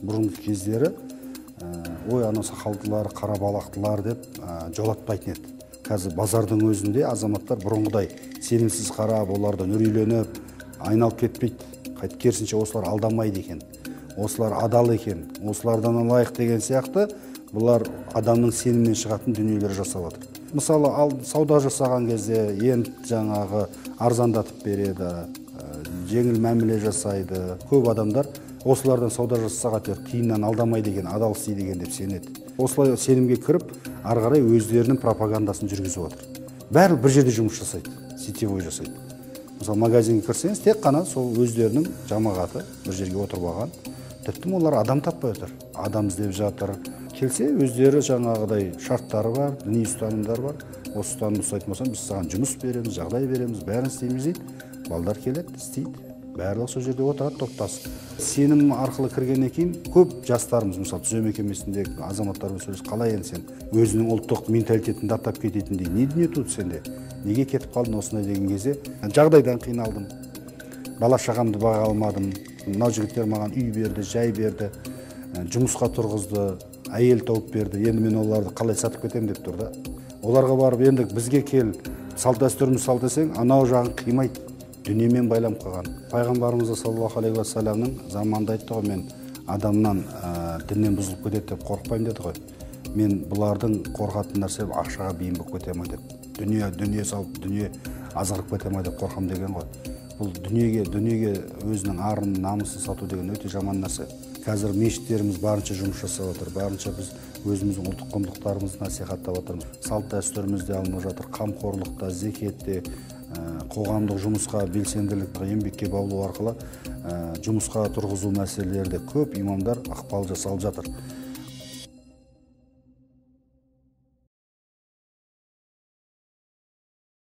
бұрынғы кездері ой ана сақалдылар, қара балақтылар деп жолатпайтын еді. Қазір базардың өзінде азаматтар бұрынғыдай сенімсіз қарап, олардан үрейленіп, айналып кетпейді. Керісінше осылар алдамайды екен, осылар адал екен, осылардан алайық деген сияқты бұлар адамның сенімінен шығатын дүниелер жасап отыр. Мысалы, сауда жасаған кезде енді жаңағы арзандатып береді, жеңіл мәміле жасайды. Көп адамдар осылардан сауда жасаға тиыннан алдамайды екен, адал істейді деген деп сенеді. Осылай сенімге кіріп, ары қарай өздерінің пропагандасын жүргізіп отыр. Бәрі бір жерде жұмыс жасайды, сетевой жасайды. Мысалы, магазинге кірсеңіз, тек қана сол өздерінің жамағаты бір жерге отырып алған. Тіпті олар адам таппай отыр, адам іздеп жатыр. Келсе, өздері жаңағыдай шарттары бар, діни ұстанымдар бар. Осы ұстанымды ұстайтын болсам, біз саған жұмыс береміз, жағдай береміз, бәрін істейміз дейді. Балдар келеді, істейді. Барлығы сол жерде отырады, топтасып. Сенім арқылы кіргеннен кейін көп жастарымыз, мысалы, түзеу мекемесіндегі азаматтармен сөйлесіп, қалай енді сен өзінің ұлттық менталитетін даттап кететіндей, не дүние туды сенде? Неге кетіп қалдың осындай деген кезде? Жағдайдан қиналдым. Бала шағамды баға алмадым. Мынау жігіттер маған үй берді, жай берді, жұмысқа тұрғызды, әйел тауып берді. Енді мен оларды қалай сатып кетемін деп тұр да. Оларға барып, енді бізге кел, салт дәстүріміз сал десең, анау жағын қимайды. Дүниемен байланып қалған. Пайғамбарымыз саллаллаху алейхи ва салламның заманында айтты ғой, мен адамнан діннен бұзылып кетеді деп қорықпаймын деді ғой. Мен бұлардың қорқатын нәрсе ақшаға бейім болып кете ме деп. Дүние салып, дүние азғырып кете ме деп қорқам деген ғой. Бұл дүниеге өзінің арын, намысын сату деген өте жаман нәрсе. Қазір мешіттеріміз барынша жұмыс жасап отыр, барынша біз өзіміздің ұлттық құндылықтарымызды насихаттап отырмыз. Салт дәстүрімізде алынып жатыр, қамқорлықта, зекетте, қоғамдық жұмысқа белсенділікті еңбекке баулу арқылы жұмысқа тұрғызу мәселелерде көп имамдар ықпал жасалып жатыр.